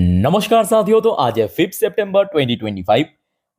नमस्कार साथियों। तो आज है 5 सितंबर 2025।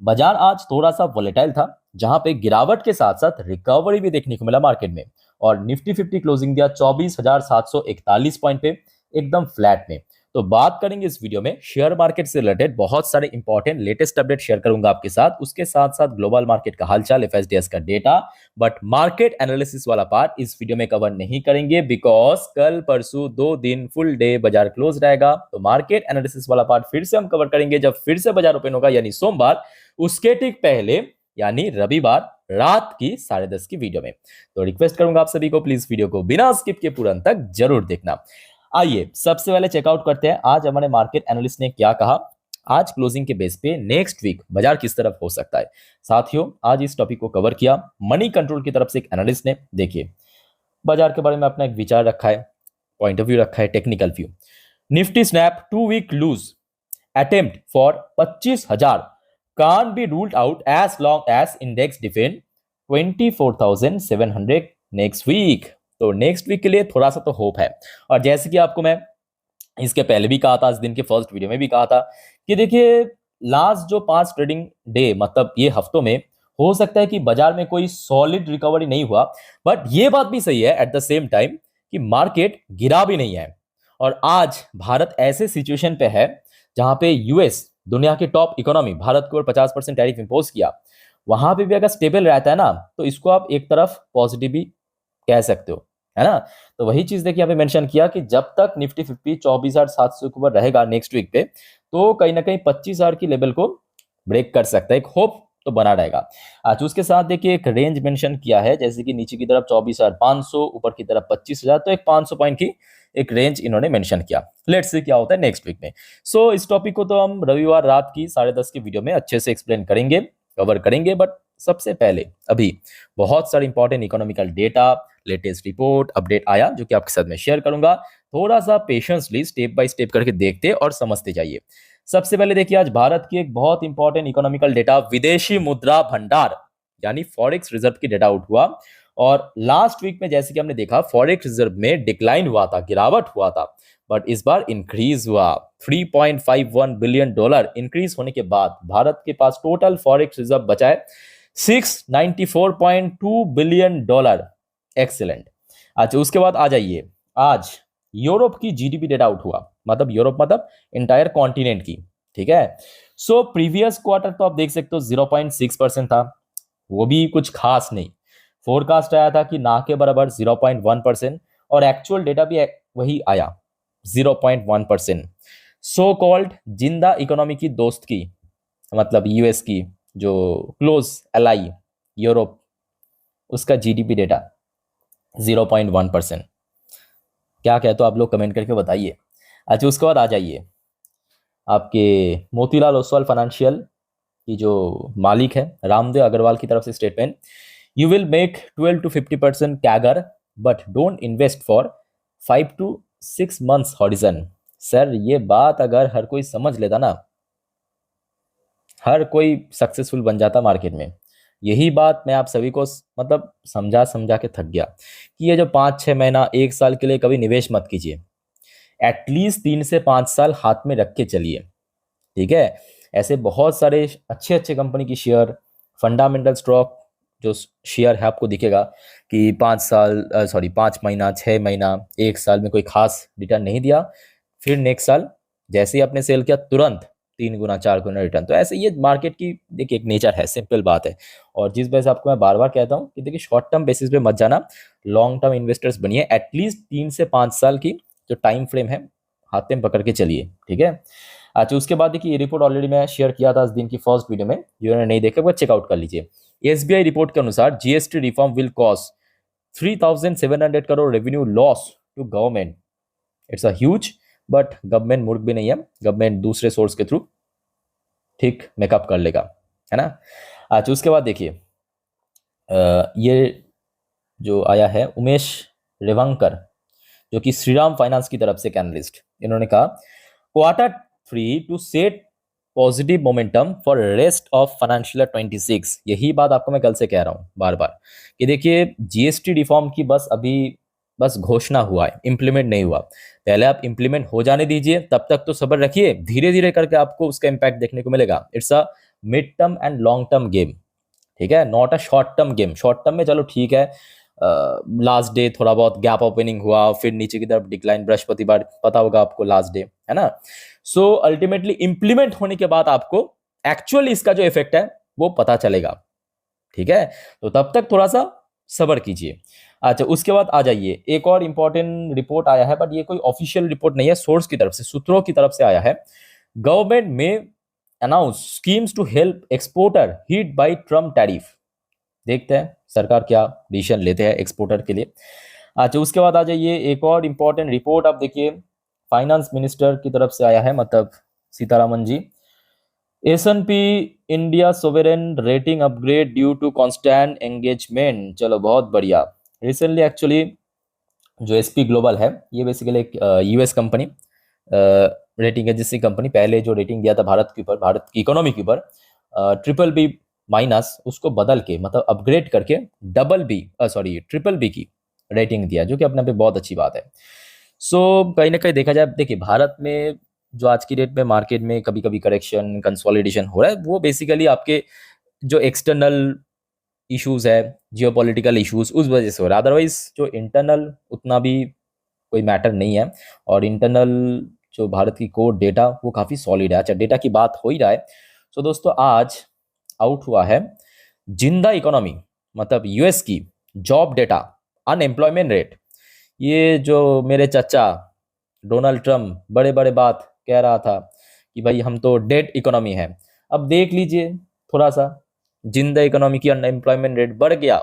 बाजार आज थोड़ा सा वोलेटाइल था, जहां पे गिरावट के साथ साथ रिकवरी भी देखने को मिला मार्केट में। और निफ्टी 50 क्लोजिंग दिया 24,741 पॉइंट पे, एकदम फ्लैट में। तो बात करेंगे इस वीडियो में शेयर मार्केट से रिलेटेड बहुत सारे इंपॉर्टेंट लेटेस्ट अपडेट शेयर करूंगा आपके साथ। उसके साथ साथ ग्लोबल मार्केट का हालचाल, एफएसडीएस का डेटा। बट मार्केट एनालिसिस वाला पार्ट इस वीडियो में कवर नहीं करेंगे, बिकॉज कल परसों 2 दिन फुल डे बाजार क्लोज रहेगा। तो मार्केट एनालिसिस वाला पार्ट फिर से हम कवर करेंगे जब फिर से बाजार ओपन होगा, यानी सोमवार, उसके ठीक पहले यानी रविवार रात की 10:30 की वीडियो में। तो रिक्वेस्ट करूंगा आप सभी को, प्लीज वीडियो को बिना स्किप के पूरा अंत तक जरूर देखना। आइए सबसे पहले चेकआउट करते हैं आज हमारे मार्केट एनालिस्ट ने क्या कहा। आज क्लोजिंग के बेस पे नेक्स्ट वीक बाजार किस तरफ हो सकता है। साथियों, आज इस टॉपिक को कवर किया मनी कंट्रोल की तरफ से एक एनालिस्ट ने। देखिए, बाजार के बारे में अपना एक विचार रखा है, पॉइंट ऑफ व्यू रखा है, technical view. Nifty snap 2 week lose attempt for 25,000 can't be ruled out as long as index defend 24,700 next week. तो नेक्स्ट वीक के लिए थोड़ा सा तो होप है। और जैसे कि आपको मैं इसके पहले भी कहा था, इस दिन के फर्स्ट वीडियो में भी कहा था कि देखिए, लास्ट जो 5 ट्रेडिंग डे मतलब ये हफ्तों में हो सकता है कि बाजार में कोई सॉलिड रिकवरी नहीं हुआ। बट ये बात भी सही है एट द सेम टाइम कि मार्केट गिरा भी नहीं है। और आज भारत ऐसे सिचुएशन पे है जहां पे यूएस, दुनिया की टॉप इकोनॉमी, भारत को 50% टैरिफ इंपोज किया। वहां पे भी अगर स्टेबल रहता है ना, तो इसको आप एक तरफ पॉजिटिव भी कह सकते हो, है ना। तो वही चीज देखिए, यहाँ पे मेंशन किया कि जब तक निफ्टी 50 24,700 के ऊपर रहेगा नेक्स्ट वीक पे, तो कहीं ना कहीं 25,000 की लेवल को ब्रेक कर सकता है। एक होप तो बना रहेगा। आज उसके साथ देखिए एक रेंज मेंशन किया है, जैसे कि नीचे की तरफ 24,500, ऊपर की तरफ 25,000, तो एक 500 पॉइंट की एक रेंज इन्होंने मेंशन किया। लेट्स सी क्या होता है नेक्स्ट वीक में। सो इस टॉपिक को तो हम रविवार रात की 10:30 की वीडियो में अच्छे से एक्सप्लेन करेंगे, कवर करेंगे। बट सबसे पहले अभी बहुत सारे important economical data, latest report, update आया जो कि आपके साथ में शेयर करूंगा। थोड़ा सा पेशेंसली स्टेप बाय स्टेप करके देखते और समझते जाइए। सबसे पहले देखिए, आज भारत की एक बहुत इंपॉर्टेंट इकोनॉमिकल डेटा, विदेशी मुद्रा भंडार यानी फॉरेक्स रिजर्व की डेटा आउट हुआ। और लास्ट वीक में जैसे कि हमने देखा, फॉरेक्स रिजर्व में डिक्लाइन हुआ था, गिरावट हुआ था। बट इस बार इंक्रीज हुआ, $3.51 बिलियन इंक्रीज होने के बाद भारत के पास टोटल फॉरेक्स रिजर्व बचा है $694.2 बिलियन। एक्सीलेंट। अच्छा, उसके बाद आ जाइए, आज यूरोप की जीडीपी डेटा आउट हुआ। मतलब यूरोप मतलब इंटायर कॉन्टिनेंट की, ठीक है। सो प्रीवियस क्वार्टर तो आप देख सकते हो 0.6% था, वो भी कुछ खास नहीं। फोरकास्ट आया था कि ना के बराबर 0.1%, और एक्चुअल डेटा भी वही आया 0.1%। सो कॉल्ड जिंदा इकोनॉमी की दोस्त की, मतलब यूएस की जो क्लोज एलाई यूरोप, उसका जीडीपी डेटा 0.1%। क्या कहते हो आप लोग, कमेंट करके बताइए। अच्छा, उसके बाद आ जाइए आपके मोतीलाल ओसवाल फाइनेंशियल की जो मालिक है रामदेव अग्रवाल की तरफ से statement, you will make 12 to 50% CAGR but don't invest for 5 to 6 months horizon. Sir, ये बात अगर हर कोई समझ लेता ना, हर कोई सक्सेसफुल बन जाता मार्केट में। यही बात मैं आप सभी को मतलब समझा समझा के थक गया कि ये जो 5-6 महीना 1 साल के लिए कभी निवेश मत कीजिए। एटलीस्ट 3 से 5 साल हाथ में रख के चलिए, ठीक है। ऐसे बहुत सारे अच्छे अच्छे कंपनी की शेयर, फंडामेंटल स्टॉक जो शेयर है आपको दिखेगा कि 5 साल, सॉरी 5 महीना, 6 महीना, 1 साल में कोई खास रिटर्न नहीं दिया, फिर नेक्स्ट साल जैसे ही आपने सेल किया तुरंत 3 गुना 4 गुना रिटर्न। तो ऐसे ये मार्केट की देखिए एक नेचर है, सिंपल बात है। और जिस वजह से आपको मैं बार बार कहता हूँ कि देखिए, शॉर्ट टर्म बेसिस पे मत जाना, लॉन्ग टर्म इन्वेस्टर्स बनिए। एटलीस्ट 3 से 5 साल की जो टाइम फ्रेम है हाथ में पकड़ के चलिए, ठीक है। अच्छा, उसके बाद देखिए, ये रिपोर्ट ऑलरेडी मैं शेयर किया था इस दिन की फर्स्ट वीडियो में, जिन्होंने नहीं देखा वो चेकआउट कर लीजिए। एसबीआई रिपोर्ट के अनुसार GST reform will cost 3,700 crore revenue loss to government. It's a huge, but government मूर्ख भी नहीं है, गवर्नमेंट दूसरे सोर्स के थ्रू ठीक मेकअप कर लेगा, है ना। अच्छा, उसके बाद देखिए, ये जो आया है उमेश रेवंकर, जो कि श्रीराम फाइनेंस की तरफ से एक एनालिस्ट, इन्होंने कहा Q3 to set positive momentum for rest of financial 26। यही बात आपको मैं कल से कह रहा हूं बार बार कि देखिए, जीएसटी रिफॉर्म की बस अभी बस घोषणा हुआ है, इंप्लीमेंट नहीं हुआ। पहले आप इंप्लीमेंट हो जाने दीजिए, तब तक तो सब्र रखिए, धीरे धीरे करके आपको उसका इम्पैक्ट देखने को मिलेगा। It's a mid term and long term game, ठीक है, not a short term game. Short term में चलो ठीक है, लास्ट डे थोड़ा बहुत गैप ओपनिंग हुआ, फिर नीचे की तरफ डिक्लाइन, बृहस्पतिवार पता होगा आपको लास्ट डे, है ना। सो अल्टीमेटली इंप्लीमेंट होने के बाद आपको एक्चुअली इसका जो इफेक्ट है वो पता चलेगा, ठीक है। तो तब तक थोड़ा सा सब्र कीजिए। अच्छा, उसके बाद आ जाइए, एक और इंपॉर्टेंट रिपोर्ट आया है, बट ये कोई ऑफिशियल रिपोर्ट नहीं है, सोर्स की तरफ से, सूत्रों की तरफ से आया है। गवर्नमेंट में announce schemes to help exporter hit by Trump tariff. देखते हैं सरकार क्या डिसीजन लेते हैं एक्सपोर्टर के लिए। अच्छा, उसके बाद आ जाइए, एक और इंपॉर्टेंट रिपोर्ट आप देखिए, फाइनेंस मिनिस्टर की तरफ से आया है, मतलब Sitharaman ji. S&P India sovereign rating upgrade due to constant engagement. चलो बहुत बढ़िया। रिसेंटली एक्चुअली जो SP ग्लोबल है, ये बेसिकली एक US company, rating agency company, पहले जो रेटिंग दिया था भारत के ऊपर, भारत की इकोनॉमी के ऊपर, BBB- उसको बदल के, मतलब अपग्रेड करके BBB की रेटिंग दिया, जो कि अपने पे बहुत अच्छी बात है। सो कहीं ना कहीं देखा जाए, देखिए भारत में जो आज की डेट में मार्केट में कभी कभी करेक्शन, कंसोलिडेशन हो रहा है, वो बेसिकली आपके जो एक्सटर्नल इश्यूज है, जियोपॉलिटिकल इश्यूज, उस वजह से हो रहा है। अदरवाइज जो इंटरनल उतना भी कोई मैटर नहीं है, और इंटरनल जो भारत की कोर डेटा वो काफ़ी सॉलिड है। अच्छा, डेटा की बात हो ही रहा है, सो दोस्तों आज आउट हुआ है जिंदा इकोनॉमी, मतलब US की जॉब डेटा, अनएम्प्लॉयमेंट रेट। ये जो मेरे चचा डोनाल्ड ट्रम्प बड़े बड़े बात कह रहा था कि भाई हम तो डेड इकोनॉमी है, अब देख लीजिए थोड़ा सा, जिंदा इकोनॉमी की अनएम्प्लॉयमेंट रेट बढ़ गया,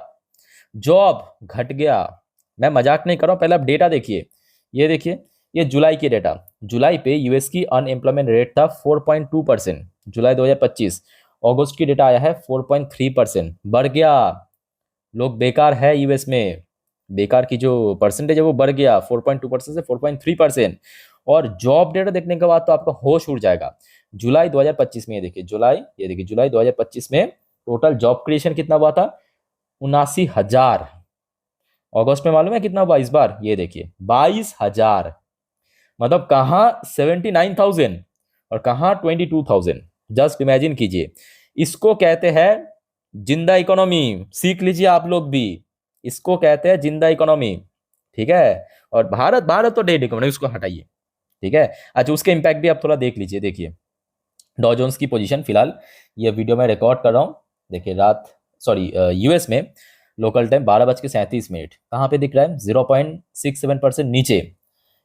जॉब घट गया। मैं मजाक नहीं कर रहा हूँ, पहले आप डेटा देखिए। ये देखिए, ये जुलाई की डेटा, जुलाई पे US की अनएम्प्लॉयमेंट रेट था 4.2%, जुलाई 2025। अगस्त की डेटा आया है 4.3%, बढ़ गया। लोग बेकार है US में, बेकार की जो परसेंटेज है वो बढ़ गया 4.2% से 4.3%। और जॉब डेटा देखने के बाद तो आपका होश उड़ जाएगा। जुलाई 2025 में, ये देखिए जुलाई 2025 में टोटल जॉब क्रिएशन कितना हुआ था, 79,000। अगस्त में मालूम है कितना हुआ इस बार, ये देखिए 22,000। मतलब कहाँ 79,000 और कहाँ 22,000। जस्ट इमेजिन कीजिए, इसको कहते हैं जिंदा इकोनॉमी। सीख लीजिए आप लोग भी, इसको कहते हैं जिंदा इकोनॉमी, ठीक है। और भारत भारत तो डेड इकोनॉमी, उसको हटाइए, ठीक है। अच्छा, उसके इंपैक्ट भी आप थोड़ा देख लीजिए। देखिए डॉ जोन्स की पोजीशन फिलहाल, ये वीडियो मैं रिकॉर्ड कर रहा हूँ, देखिए US में लोकल टाइम 12:37, कहाँ पे दिख रहा है, 0.67% नीचे।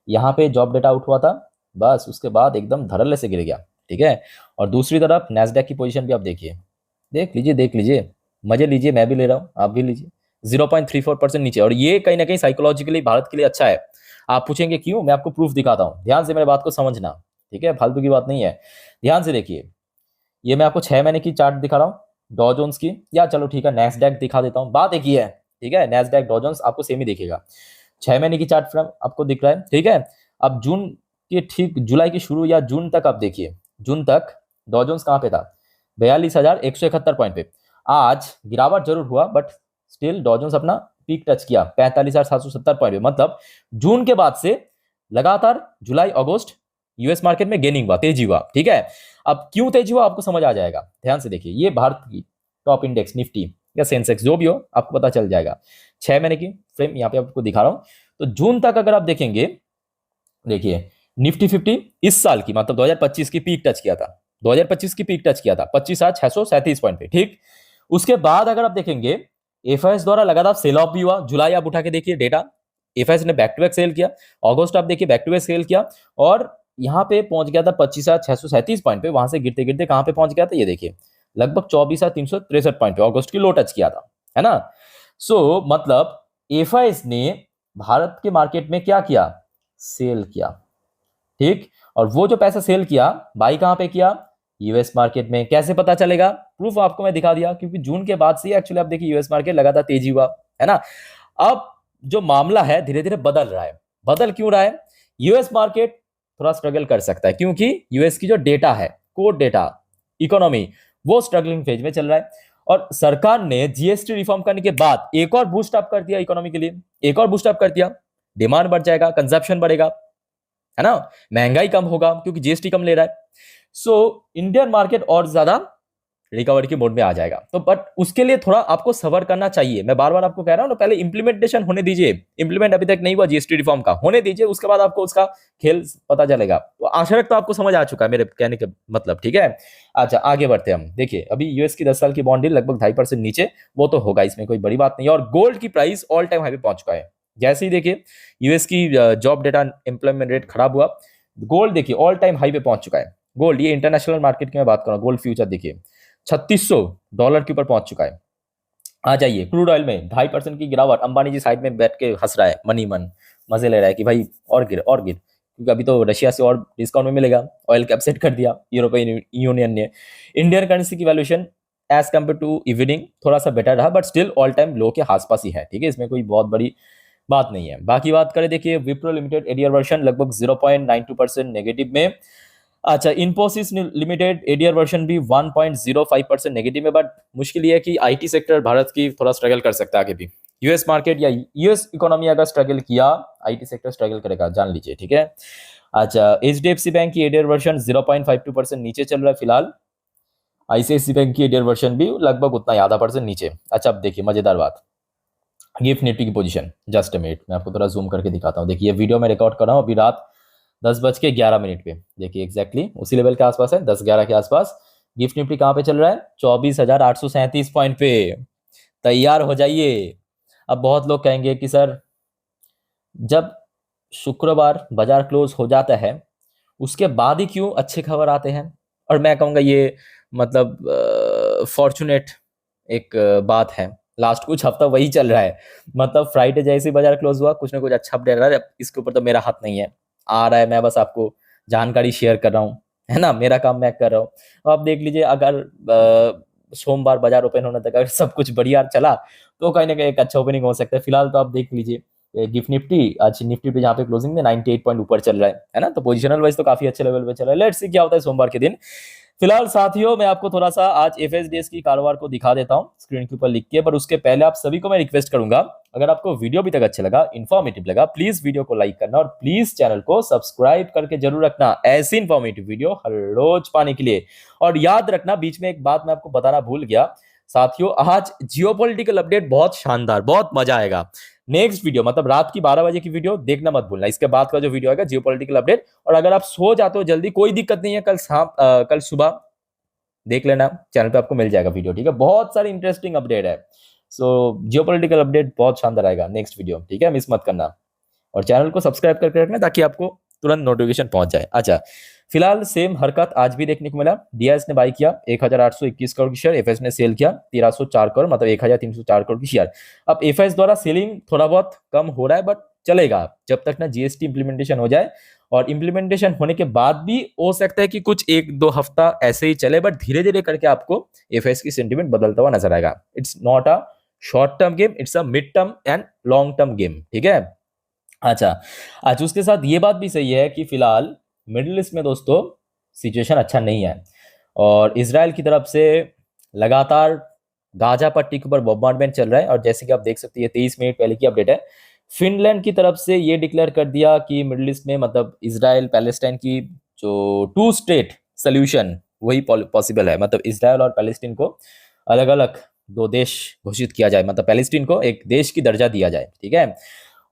यहाँ पे जॉब डेटा आउट हुआ था, बस उसके बाद एकदम धड़ल्ले से गिर गया, ठीक है। और दूसरी तरफ नैस्डैक की पोजीशन भी आप देखिए, देख लीजिए, मजे लीजिए, मैं भी ले रहा हूँ, आप भी लीजिए, 0.34% नीचे। और ये कहीं ना कहीं साइकोलॉजिकली भारत के लिए अच्छा है। आप पूछेंगे क्यों, मैं आपको प्रूफ दिखाता हूँ, ध्यान से मेरे बात को समझना, ठीक है, फालतू की बात नहीं है। ध्यान से देखिए, ये मैं आपको 6 महीने की चार्ट दिखा रहा हूँ डॉ जोन्स की, या चलो ठीक है नैस्डैक दिखा देता हूँ, बात एक ही है, ठीक है। नैस्डैक डॉ जोन्स आपको सेम ही दिखेगा। 6 महीने की चार्ट फ्रेम आपको दिख रहा है, ठीक है। अब जून के ठीक, जुलाई की शुरू या जून तक आप देखिए, जून तक डॉ जोन्स कहाँ पे था, 42,171 पॉइंट पे। आज गिरावट जरूर हुआ, बट स्टिल डॉ जोन्स अपना पीक टच किया 45,770 पॉइंट पे। मतलब जून के बाद से लगातार जुलाई अगस्त US मार्केट में गेनिंग हुआ, तेजी हुआ, ठीक है। अब क्यों तेजी हुआ आपको समझ आ जाएगा, ध्यान से देखिए। ये भारत की टॉप इंडेक्स निफ्टी या सेंसेक्स जो भी हो, आपको पता चल जाएगा। 6 महीने की फ्रेम यहाँ पे आपको दिखा रहा हूँ। तो जून तक अगर आप देखेंगे, देखिए निफ्टी 50 इस साल की, मतलब 2025 की पीक टच किया था, 2025 की पीक टच किया था 25,637 पॉइंट पे, ठीक। उसके बाद अगर आप देखेंगे, FIS द्वारा लगातार सेल ऑफ भी हुआ। जुलाई आप उठा के देखिए डेटा, FIS ने बैक टू बैक सेल किया। अगस्त आप देखिए बैक टू बैक सेल किया, और यहाँ पे पहुंच गया था 25,637 पॉइंट पे। वहां से गिरते गिरते कहां पे पहुंच गया था, ये देखिए लगभग 24,363 पॉइंट पे अगस्त की लो टच किया था, है ना। सो मतलब FIS ने भारत के मार्केट में क्या किया, सेल किया, ठीक। और वो जो पैसा सेल किया, बाई कहां पे किया, US मार्केट में। कैसे पता चलेगा, प्रूफ आपको मैं दिखा दिया, क्योंकि जून के बाद से एक्चुअली आप देखिए US मार्केट लगातार तेजी हुआ, है ना। अब जो मामला है धीरे धीरे बदल रहा है। बदल क्यों रहा है, US मार्केट थोड़ा स्ट्रगल कर सकता है, क्योंकि US की जो डेटा है, कोर डेटा इकोनॉमी, वो स्ट्रगलिंग फेज में चल रहा है। और सरकार ने GST रिफॉर्म करने के बाद एक और बूस्ट अप कर दिया इकोनॉमी के लिए, एक और बूस्ट अप कर दिया। डिमांड बढ़ जाएगा, कंजप्शन बढ़ेगा, है ना, महंगाई कम होगा क्योंकि जीएसटी कम ले रहा है। सो इंडियन मार्केट और ज्यादा रिकवर की मोड में आ जाएगा। तो बट उसके लिए थोड़ा आपको सबर करना चाहिए। मैं बार बार आपको कह रहा हूं ना, पहले इंप्लीमेंटेशन होने दीजिए। इंप्लीमेंट अभी तक नहीं हुआ जीएसटी रिफॉर्म का, होने दीजिए, उसके बाद आपको उसका खेल पता चलेगा। तो आशा रखता हूं आपको समझ आ चुका है मेरे कहने का मतलब, ठीक है। अच्छा, आगे बढ़ते हैं हम। देखिए, अभी यूएस की 10 साल की बॉन्ड यील्ड लगभग 2.5% नीचे, वो तो होगा, इसमें कोई बड़ी बात नहीं है। और गोल्ड की प्राइस ऑल टाइम हाई पे पहुंच चुका है। जैसे ही देखिए यूएस की जॉब डेटा, एम्प्लॉयमेंट रेट खराब हुआ, गोल्ड देखिए ऑल टाइम हाई पे पहुंच चुका है। गोल्ड, ये इंटरनेशनल मार्केट की मैं बात कर रहा हूँ, गोल्ड फ्यूचर देखिए $3600 के ऊपर पहुंच चुका है। आ जाइए क्रूड ऑयल में 2.5% की गिरावट। अंबानी जी साइड में बैठ के हंस रहा है, मनी मन मजे ले रहा है कि भाई और गिर और गिर, क्योंकि अभी तो रशिया से और डिस्काउंट में मिलेगा। ऑयल कैप सेट कर दिया यूरोपियन यूनियन ने। इंडियन करेंसी की valuation as compare to evening थोड़ा सा बेटर रहा, but still all time low के आसपास ही है, ठीक है। इसमें कोई बहुत बड़ी बात नहीं है। बाकी बात करें, देखिए विप्रो लिमिटेड एडीआर वर्जन लगभग 0.92% नेगेटिव में। अच्छा, इन्फोसिस लिमिटेड एडीआर वर्जन भी 1.05% नेगेटिव में, बट मुश्किल ये है कि आईटी सेक्टर भारत की थोड़ा स्ट्रगल कर सकता है आगे भी। यूएस मार्केट या यूएस इकोनॉमी अगर स्ट्रगल किया, आईटी सेक्टर स्ट्रगल करेगा, जान लीजिए, ठीक है। अच्छा, एचडीएफसी बैंक की एडीआर वर्जन 0.52% नीचे चल रहा है फिलहाल। आईसीआईसी बैंक की एडीआर वर्जन भी लगभग उतना ही, %0.5 नीचे। अच्छा, अब देखिए मजेदार बात, गिफ्ट निफ्टी की पोजीशन, जस्ट अ मिनट मैं आपको थोड़ा जूम करके दिखाता हूँ। देखिए, ये वीडियो मैं रिकॉर्ड कर रहा हूँ अभी रात 10:11 पे। देखिए एग्जैक्टली उसी लेवल के आसपास है, 10-11 के आसपास। गिफ्ट निफ्टी कहाँ पे चल रहा है? 24,837 पॉइंट पे। तैयार हो जाइए। अब बहुत लोग कहेंगे कि सर, जब शुक्रवार बाजार क्लोज हो जाता है उसके बाद ही क्यों अच्छे खबर आते हैं? और मैं कहूँगा ये मतलब फॉर्चुनेट एक बात है। लास्ट कुछ हफ्ता वही चल रहा है। मतलब फ्राइडे जैसे ही बाजार क्लोज हुआ, कुछ ना कुछ अच्छा अपडेट आ रहा है। इसके ऊपर तो मेरा हाथ नहीं है, आ रहा है, मैं बस आपको जानकारी शेयर कर रहा हूँ, है ना, मेरा काम मैं कर रहा हूँ। तो आप देख लीजिए, अगर सोमवार बाजार ओपन होने तक अगर सब कुछ बढ़िया चला तो कहीं ना कहीं एक अच्छा ओपनिंग हो सकता है। फिलहाल तो आप देख लीजिए, गिफ्ट निफ्टी आज निफ्टी पे जहाँ पे क्लोजिंग में 98 पॉइंट ऊपर चल रहा है ना। तो पोजिशनल वाइज तो काफी अच्छे लेवल पे चल रहा है। लेट्स सी क्या होता है सोमवार के दिन। फिलहाल साथियों, मैं आपको थोड़ा सा आज एफएसडीएस की कारोबार को दिखा देता हूं स्क्रीन के ऊपर लिख के, पर उसके पहले आप सभी को मैं रिक्वेस्ट करूंगा, अगर आपको वीडियो अभी तक अच्छा लगा, इन्फॉर्मेटिव लगा, प्लीज वीडियो को लाइक करना और प्लीज चैनल को सब्सक्राइब करके जरूर रखना ऐसी इन्फॉर्मेटिव वीडियो हर रोज पाने के लिए। और याद रखना, बीच में एक बात मैं आपको बताना भूल गया साथियों, आज जियोपॉलिटिकल अपडेट बहुत शानदार, बहुत मजा आएगा। नेक्स्ट वीडियो मतलब रात की 12 बजे की वीडियो देखना मत भूलना। इसके बाद का जो वीडियो आएगा जियोपॉलिटिकल अपडेट। और अगर आप सो जाते हो जल्दी, कोई दिक्कत नहीं है, कल सुबह देख लेना, चैनल पे आपको मिल जाएगा वीडियो, ठीक है। बहुत सारी इंटरेस्टिंग अपडेट है। सो जियोपॉलिटिकल अपडेट बहुत शानदार आएगा नेक्स्ट वीडियो, ठीक है, मिस मत करना। और चैनल को सब्सक्राइब करके रखना ताकि आपको तुरंत नोटिफिकेशन पहुंच जाए। अच्छा, फिलहाल सेम हरकत आज भी देखने को मिला। डीआईएस ने बाई किया 1821 करोड़ की शेयर, एफएस ने सेल किया 1304 करोड़, मतलब 1304 करोड़ की शेयर। अब एफएस द्वारा सेलिंग थोड़ा बहुत कम हो रहा है, बट चलेगा जब तक ना जीएसटी इंप्लीमेंटेशन हो जाए। और इंप्लीमेंटेशन होने के बाद भी हो सकता है कि कुछ 1-2 हफ्ता ऐसे ही चले, बट धीरे धीरे करके आपको एफएस की सेंटीमेंट बदलता हुआ नजर आएगा। It's not a short term game, it's a mid term and long term game, ठीक है। अच्छा, आज उसके साथ ये बात भी सही है कि फिलहाल मिडिल ईस्ट में दोस्तों सिचुएशन अच्छा नहीं है। और इसराइल की तरफ से लगातार गाजा पट्टी के ऊपर बॉम्बार्डमेंट चल रहा है। और जैसे कि आप देख सकते हैं, 23 मिनट पहले की अपडेट है, फिनलैंड की तरफ से ये डिक्लेयर कर दिया कि मिडिल ईस्ट में मतलब इसराइल पैलेस्टाइन की जो 2 स्टेट सोल्यूशन वही पॉसिबल है। मतलब इसराइल और पैलेस्टीन को अलग अलग 2 देश घोषित किया जाए, मतलब पैलेस्टीन को एक देश की दर्जा दिया जाए, ठीक है।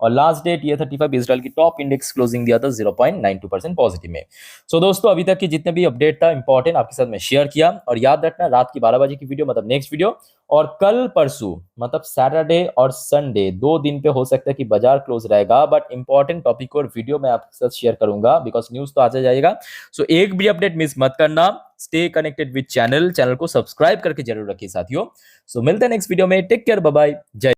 और लास्ट डेट ये 35 इसराइल की टॉप इंडेक्स क्लोजिंग दिया था 0.92% पॉजिटिव में। सो दोस्तों, अभी तक की जितने भी अपडेट था इंपॉर्टेंट आपके साथ मैं शेयर किया। और याद रखना, रात की 12 बजे की वीडियो मतलब नेक्स्ट वीडियो, और कल परसों मतलब सैटरडे और संडे 2 दिन पे हो सकता है कि बाजार क्लोज रहेगा, बट इंपॉर्टेंट टॉपिक और वीडियो मैं आपके साथ शेयर करूंगा, बिकॉज न्यूज तो आ जाएगा। सो एक भी अपडेट मिस मत करना। स्टे कनेक्टेड विद चैनल को सब्सक्राइब करके जरूर रखिए साथियों। सो मिलते हैं नेक्स्ट वीडियो में। टेक केयर, बाय बाय, जय।